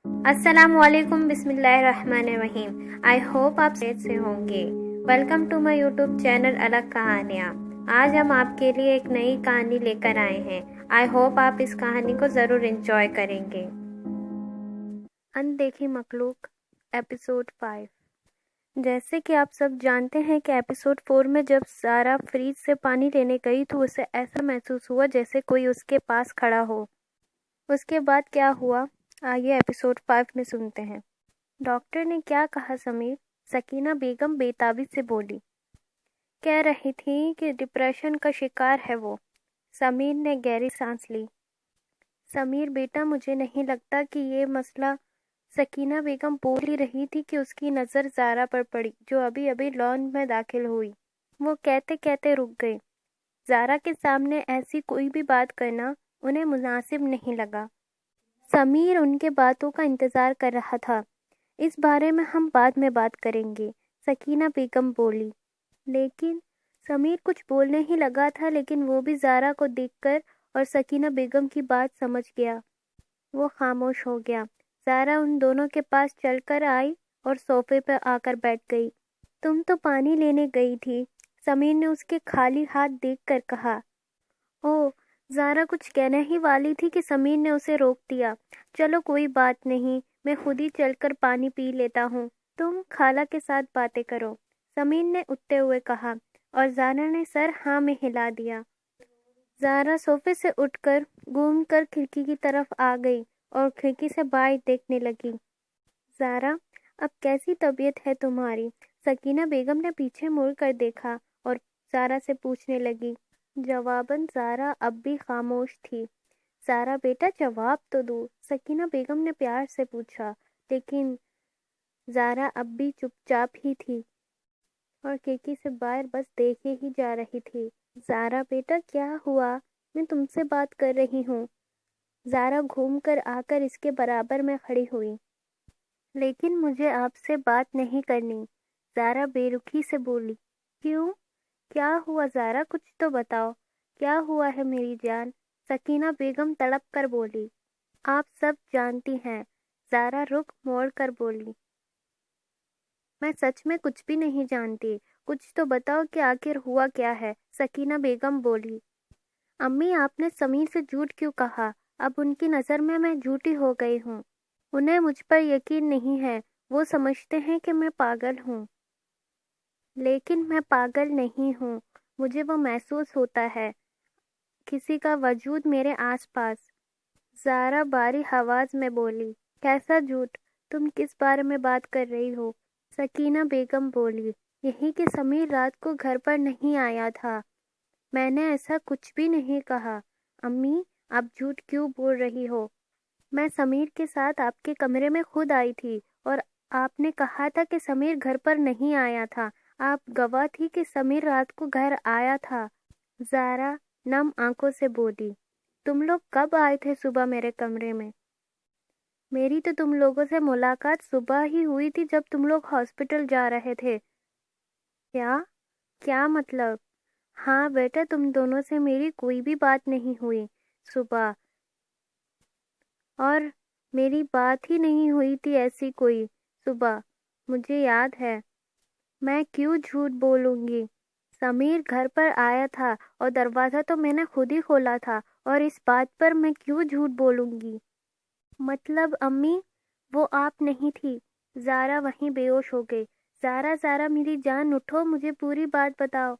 السلام علیکم، بسم اللہ الرحمن الرحیم۔ آئی ہوپ آپ صحت سے ہوں گے۔ Welcome to my YouTube channel Alag Kahaniyan. آج ہم آپ کے لیے ایک نئی کہانی لے کر آئے ہیں۔ آئی ہوپ آپ اس کہانی کو ضرور انجوائے کریں گے۔ اندیکھی مخلوق ایپیسوڈ 5۔ جیسے کہ آپ سب جانتے ہیں کہ ایپیسوڈ 4 میں جب زارا فریج سے پانی لینے گئی تو اسے ایسا محسوس ہوا جیسے کوئی اس کے پاس کھڑا ہو۔ اس کے بعد کیا ہوا، آئیے ایپیسوڈ 5 میں سنتے ہیں۔ ڈاکٹر نے کیا کہا سمیر؟ سکینہ بیگم بےتابی سے بولی۔ کہہ رہی تھی کہ ڈپریشن کا شکار ہے وہ۔ سمیر نے گہری سانس لی۔ سمیر بیٹا، مجھے نہیں لگتا کہ یہ مسئلہ۔ سکینہ بیگم بول ہی رہی تھی کہ اس کی نظر زارا پر پڑی جو ابھی ابھی لان میں داخل ہوئی۔ وہ کہتے کہتے رک گئی۔ زارا کے سامنے ایسی کوئی بھی بات کرنا انہیں مناسب نہیں لگا۔ سمیر ان کے باتوں کا انتظار کر رہا تھا۔ اس بارے میں ہم بعد میں بات کریں گے، سکینہ بیگم بولی۔ لیکن سمیر کچھ بولنے ہی لگا تھا، لیکن وہ بھی زارا کو دیکھ کر اور سکینہ بیگم کی بات سمجھ گیا۔ وہ خاموش ہو گیا۔ زارا ان دونوں کے پاس چل کر آئی اور صوفے پر آ کر بیٹھ گئی۔ تم تو پانی لینے گئی تھی، سمیر نے اس کے خالی ہاتھ دیکھ کر کہا۔ اوہ، زارا کچھ کہنے ہی والی تھی کہ سمیر نے اسے روک دیا۔ چلو کوئی بات نہیں، میں خود ہی چل کر پانی پی لیتا ہوں، تم خالہ کے ساتھ باتیں کرو، سمیر نے اٹھتے ہوئے کہا، اور زارا نے سر ہاں میں ہلا دیا۔ زارا صوفے سے اٹھ کر گھوم کر کھڑکی کی طرف آ گئی اور کھڑکی سے باہر دیکھنے لگی۔ زارا، اب کیسی طبیعت ہے تمہاری؟ سکینہ بیگم نے پیچھے مڑ کر دیکھا اور زارا سے پوچھنے لگی۔ جواباً زارا اب بھی خاموش تھی۔ زارا بیٹا جواب تو دو، سکینہ بیگم نے پیار سے پوچھا، لیکن زارا اب بھی چپ چاپ ہی تھی اور کھڑکی سے باہر بس دیکھے ہی جا رہی تھی۔ زارا بیٹا کیا ہوا؟ میں تم سے بات کر رہی ہوں۔ زارا گھوم کر آ کر اس کے برابر میں کھڑی ہوئی۔ لیکن مجھے آپ سے بات نہیں کرنی، زارا بے رخی سے بولی۔ کیوں؟ کیا ہوا زارا، کچھ تو بتاؤ، کیا ہوا ہے میری جان؟ سکینہ بیگم تڑپ کر بولی۔ آپ سب جانتی ہیں، زارا رخ موڑ کر بولی۔ میں سچ میں کچھ بھی نہیں جانتی، کچھ تو بتاؤ کہ آخر ہوا کیا ہے، سکینہ بیگم بولی۔ امی، آپ نے سمیر سے جھوٹ کیوں کہا؟ اب ان کی نظر میں جھوٹی ہو گئی ہوں۔ انہیں مجھ پر یقین نہیں ہے، وہ سمجھتے ہیں کہ میں پاگل ہوں۔ لیکن میں پاگل نہیں ہوں، مجھے وہ محسوس ہوتا ہے، کسی کا وجود میرے آس پاس۔ زارا باری آواز میں بولی۔ کیسا جھوٹ؟ تم کس بارے میں بات کر رہی ہو؟ سکینہ بیگم بولی۔ یہی کہ سمیر رات کو گھر پر نہیں آیا تھا۔ میں نے ایسا کچھ بھی نہیں کہا۔ امی، آپ جھوٹ کیوں بول رہی ہو؟ میں سمیر کے ساتھ آپ کے کمرے میں خود آئی تھی اور آپ نے کہا تھا کہ سمیر گھر پر نہیں آیا تھا۔ آپ گواہ تھی کہ سمیر رات کو گھر آیا تھا۔ زارا نم آنکھوں سے بولی۔ تم لوگ کب آئے تھے صبح میرے کمرے میں؟ میری تو تم لوگوں سے ملاقات صبح ہی ہوئی تھی جب تم لوگ ہاسپٹل جا رہے تھے۔ کیا مطلب؟ ہاں بیٹا، تم دونوں سے میری کوئی بھی بات نہیں ہوئی صبح، اور میری بات ہی نہیں ہوئی تھی ایسی کوئی صبح، مجھے یاد ہے۔ میں کیوں جھوٹ بولوں گی؟ سمیر گھر پر آیا تھا اور دروازہ تو میں نے خود ہی کھولا تھا، اور اس بات پر میں کیوں جھوٹ بولوں گی؟ مطلب امی، وہ آپ نہیں تھی۔ زارا وہیں بے ہوش ہو گئی۔ زارا میری جان اٹھو، مجھے پوری بات بتاؤ،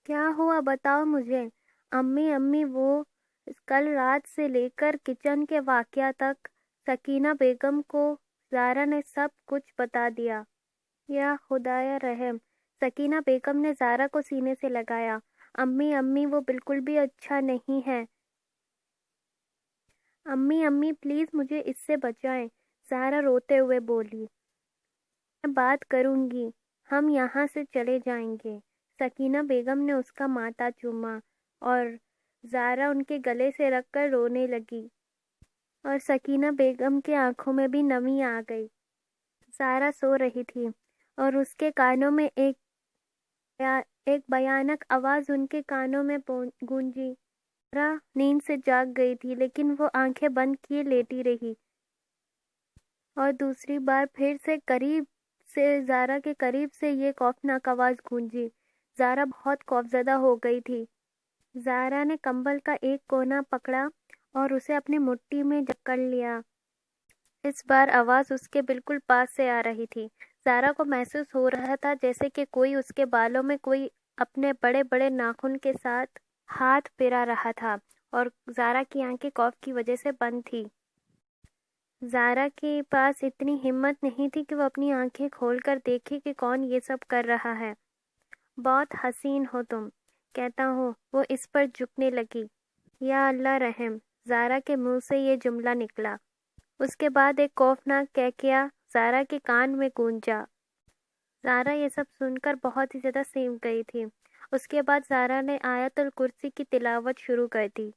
کیا ہوا بتاؤ مجھے۔ امی وہ کل رات سے لے کر کچن کے واقعہ تک سکینہ بیگم کو زارا نے سب کچھ بتا دیا۔ یا خدایا رحم، سکینہ بیگم نے زارا کو سینے سے لگایا۔ امی وہ بالکل بھی اچھا نہیں ہے۔ امی پلیز مجھے اس سے بچائیں، زارا روتے ہوئے بولی۔ میں بات کروں گی، ہم یہاں سے چلے جائیں گے۔ سکینہ بیگم نے اس کا ماتھا چوما اور زارا ان کے گلے سے رکھ کر رونے لگی، اور سکینہ بیگم کی آنکھوں میں بھی نمی آ گئی۔ زارا سو رہی تھی اور اس کے کانوں میں ایک بھیانک آواز ان کے کانوں میں گونجی۔ زارا نیند سے جاگ گئی تھی، لیکن وہ آنکھیں بند کیے لیٹی رہی۔ اور دوسری بار پھر سے زارا کے قریب سے یہ خوفناک آواز گونجی۔ زارا بہت خوفزدہ ہو گئی تھی۔ زارا نے کمبل کا ایک کونا پکڑا اور اسے اپنی مٹھی میں جکڑ لیا۔ اس بار آواز اس کے بالکل پاس سے آ رہی تھی۔ زارا کو محسوس ہو رہا تھا جیسے کہ کوئی اس کے بالوں میں کوئی اپنے بڑے بڑے ناخن کے ساتھ ہاتھ پھیرا رہا تھا، اور زارا کی آنکھیں خوف کی وجہ سے بند تھی۔ زارا کے پاس اتنی ہمت نہیں تھی کہ وہ اپنی آنکھیں کھول کر دیکھے کہ کون یہ سب کر رہا ہے۔ بہت حسین ہو تم، کہتا ہوں۔ وہ اس پر جھکنے لگی۔ یا اللہ رحم، زارا کے منہ سے یہ جملہ نکلا۔ اس کے بعد ایک خوفناک کہکیہ زارا کے کان میں گونجا۔ زارا یہ سب سن کر بہت ہی زیادہ سینک گئی تھی۔ اس کے بعد زارا نے آیت الکرسی کی تلاوت شروع کر دی۔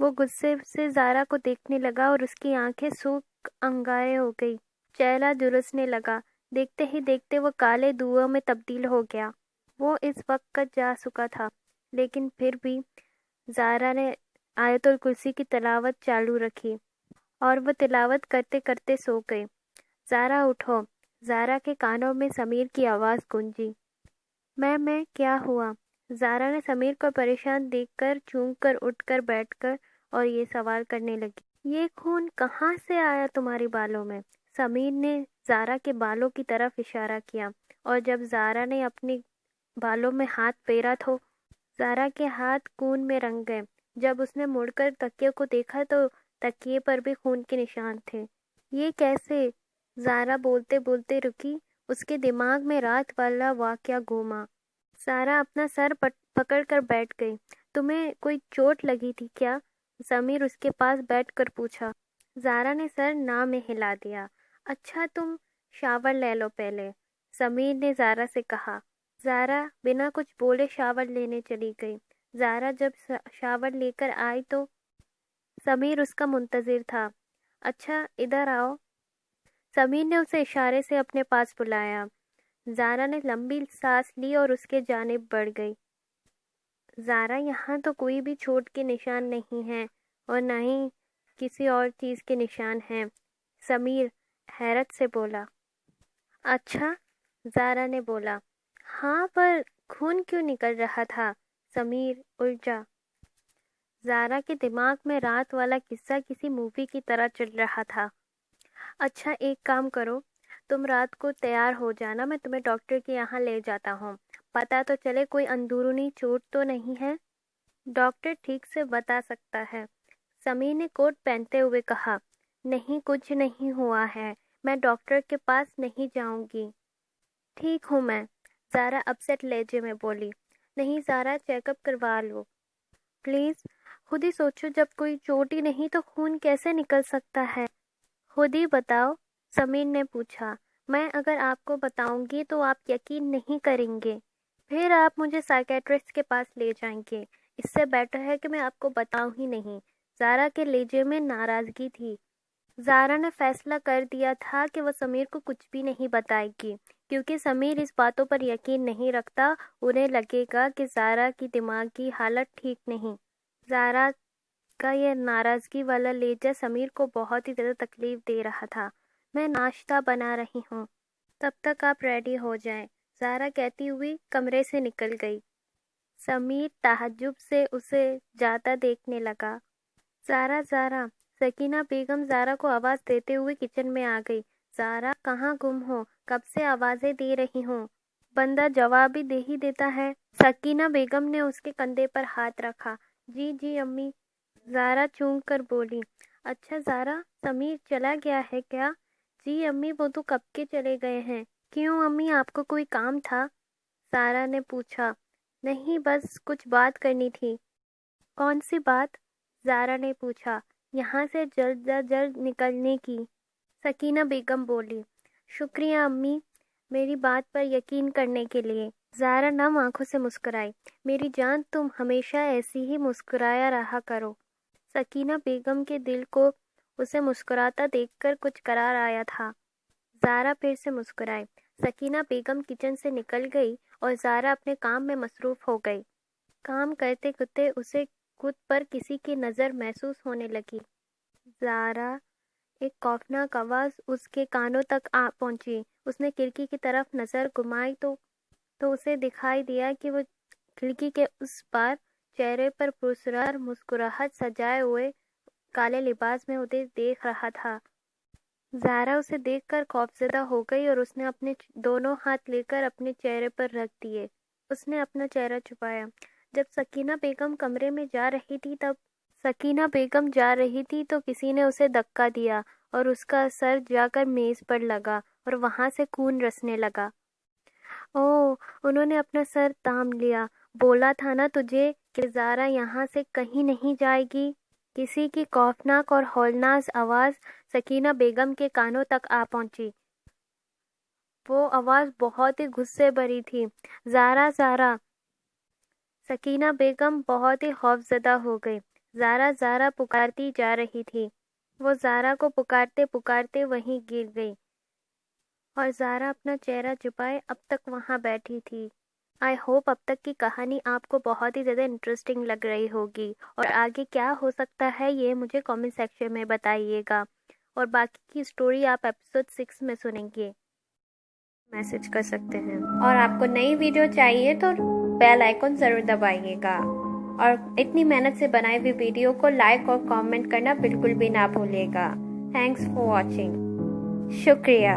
وہ غصے سے زارا کو دیکھنے لگا اور اس کی آنکھیں سوکھ انگارے ہو گئی۔ چہرہ جھلسنے لگا۔ دیکھتے ہی دیکھتے وہ کالے دھواں میں تبدیل ہو گیا۔ وہ اس وقت کا جا چکا تھا، لیکن پھر بھی زارا نے آیت الکرسی کی تلاوت چالو رکھی اور وہ تلاوت کرتے کرتے سو گئی۔ زارا اٹھو، زارا کے کانوں میں سمیر کی آواز گونجی۔ میں کیا ہوا؟ زارا نے سمیر کو پریشان دیکھ کر چونک کر اٹھ کر بیٹھ کر اور یہ سوال کرنے لگی۔ یہ خون کہاں سے آیا تمہاری بالوں میں؟ سمیر نے زارا کے بالوں کی طرف اشارہ کیا، اور جب زارا نے اپنے بالوں میں ہاتھ پھیرا تو زارا کے ہاتھ خون میں رنگ گئے۔ جب اس نے مڑ کر تکیے کو دیکھا تو تکیے پر بھی خون کے نشان تھے۔ یہ کیسے؟ زارا بولتے بولتے رکی۔ اس کے دماغ میں رات والا واقعہ گھوما۔ زارا اپنا سر پکڑ کر بیٹھ گئی۔ تمہیں کوئی چوٹ لگی تھی کیا؟ سمیر اس کے پاس بیٹھ کر پوچھا۔ زارا نے سر نہ میں ہلا دیا۔ اچھا تم شاور لے لو پہلے، سمیر نے زارا سے کہا۔ زارا بنا کچھ بولے شاور لینے چلی گئی۔ زارا جب شاور لے کر آئی تو سمیر اس کا منتظر تھا۔ اچھا ادھر آؤ، سمیر نے اسے اشارے سے اپنے پاس بلایا۔ زارا نے لمبی سانس لی اور اس کے جانب بڑھ گئی۔ زارا یہاں تو کوئی بھی چوٹ کے نشان نہیں ہیں اور نہ ہی کسی اور چیز کے نشان ہیں، سمیر حیرت سے بولا۔ اچھا، زارا نے بولا۔ ہاں پر خون کیوں نکل رہا تھا؟ سمیر الجھا۔ زارا کے دماغ میں رات والا قصہ کسی مووی کی طرح چل رہا تھا۔ اچھا ایک کام کرو، تم رات کو تیار ہو جانا، میں تمہیں ڈاکٹر کے یہاں لے جاتا ہوں، پتہ تو چلے کوئی اندرونی چوٹ تو نہیں ہے۔ ڈاکٹر ٹھیک سے بتا سکتا ہے، سمیر نے کوٹ پہنتے ہوئے کہا۔ نہیں کچھ نہیں ہوا ہے، میں ڈاکٹر کے پاس نہیں جاؤں گی۔ ٹھیک ہوں میں، زارا اپسیٹ لہجے میں بولی۔ نہیں زارا، چیک اپ کروا لو پلیز۔ خود ہی سوچو، جب کوئی چوٹ ہی نہیں تو خون کیسے نکل سکتا ہے؟ خود ہی بتاؤ، سمیر نے پوچھا۔ میں اگر آپ کو بتاؤں گی تو آپ یقین نہیں کریں گے، پھر آپ مجھے سائیکیٹرسٹ کے پاس لے جائیں گے۔ اس سے بیٹر ہے کہ میں آپ کو بتاؤں ہی نہیں۔ زارا کے لہجے میں ناراضگی تھی۔ زارا نے فیصلہ کر دیا تھا کہ وہ سمیر کو کچھ بھی نہیں بتائے گی، کیونکہ سمیر اس باتوں پر یقین نہیں رکھتا۔ انہیں لگے گا کہ زارا کی دماغی حالت ٹھیک نہیں۔ زارا کا یہ ناراضگی والا لہجہ سمیر کو بہت ہی زیادہ تکلیف دے رہا تھا۔ میں ناشتہ بنا رہی ہوں، تب تک آپ ریڈی ہو جائیں، زارا کہتی ہوئی کمرے سے نکل گئی۔ سمیر تعجب سے اسے جاتا دیکھنے لگا۔ زارا، سکینہ بیگم زارا کو آواز دیتے ہوئے کچن میں آ گئی۔ زارا کہاں گم ہو؟ کب سے آوازیں دے رہی ہوں، بندہ جواب بھی دے ہی دیتا ہے۔ سکینہ بیگم نے اس کے کندھے پر ہاتھ رکھا۔ جی امی، زارا چونک کر بولی۔ اچھا زارا، سمیر چلا گیا ہے کیا؟ جی امی، وہ تو کب کے چلے گئے ہیں۔ کیوں امی، آپ کو کوئی کام تھا؟ زارا نے پوچھا۔ نہیں، بس کچھ بات کرنی تھی۔ کون سی بات؟ زارا نے پوچھا۔ یہاں سے جلد از جلد نکلنے کی، سکینہ بیگم بولی۔ شکریہ امی، میری بات پر یقین کرنے کے لیے۔ زارا نم آنکھوں سے مسکرائی۔ میری جان، تم ہمیشہ ایسی ہی مسکرایا رہا کرو۔ سکینہ بیگم کے دل کو اسے مسکراتا دیکھ کر کچھ قرار آیا تھا۔ زارا پھر سے مسکرائی۔ سکینہ بیگم کچن سے نکل گئی اور زارا اپنے کام میں مصروف ہو گئی۔ کام کرتے کرتے اسے خود پر کسی کی نظر محسوس ہونے لگی۔ زارا ایک خوفناک آواز اس کے کانوں تک آ پہنچی۔ اس نے کھڑکی کی طرف نظر گھمائی تو اسے دکھائی دیا کہ وہ کھڑکی کے اس پار چہرے پر پرسرار مسکراہٹ سجائے ہوئے کالے لباس میں اسے دیکھ رہا تھا۔ زارا اسے دیکھ کر خوفزدہ ہو گئی اور اس نے اپنے دونوں ہاتھ لے کر اپنے چہرے پر رکھ دیے۔ اس نے اپنا چہرہ چھپایا۔ جب سکینہ بیگم کمرے میں جا رہی تھی تو کسی نے اسے دھکا دیا اور اس کا سر جا کر میز پر لگا اور وہاں سے خون رسنے لگا۔ اوہ، انہوں نے اپنا سر تام لیا۔ بولا تھا نا تجھے کہ زارا یہاں سے کہیں نہیں جائے گی۔ کسی کی خوفناک اور ہولناک آواز سکینہ بیگم کے کانوں تک آ پہنچی۔ وہ آواز بہت ہی غصے بھری تھی۔ زارا، زارا! سکینہ بیگم بہت ہی خوفزدہ ہو گئی۔ زارا، زارا پکارتی جا رہی تھی۔ وہ زارا کو پکارتے پکارتے وہیں گر گئی اور زارا اپنا چہرہ چھپائے اب تک وہاں بیٹھی تھی۔ آئی ہوپ اب تک کی کہانی آپ کو بہت ہی زیادہ انٹرسٹنگ لگ رہی ہوگی، اور آگے کیا ہو سکتا ہے یہ مجھے کامنٹ سیکشن میں بتائیے گا، اور باقی کی سٹوری آپ ایپیسوڈ 6 میں سنیں گے۔ میسج کر سکتے ہیں، اور آپ کو نئی ویڈیو چاہیے تو بیل آئیکن ضرور دبائیے گا، اور اتنی محنت سے بنائی ہوئی ویڈیو کو لائک اور کامنٹ کرنا بالکل بھی نہ بھولیے گا۔ تھینکس فار واچنگ، شکریہ۔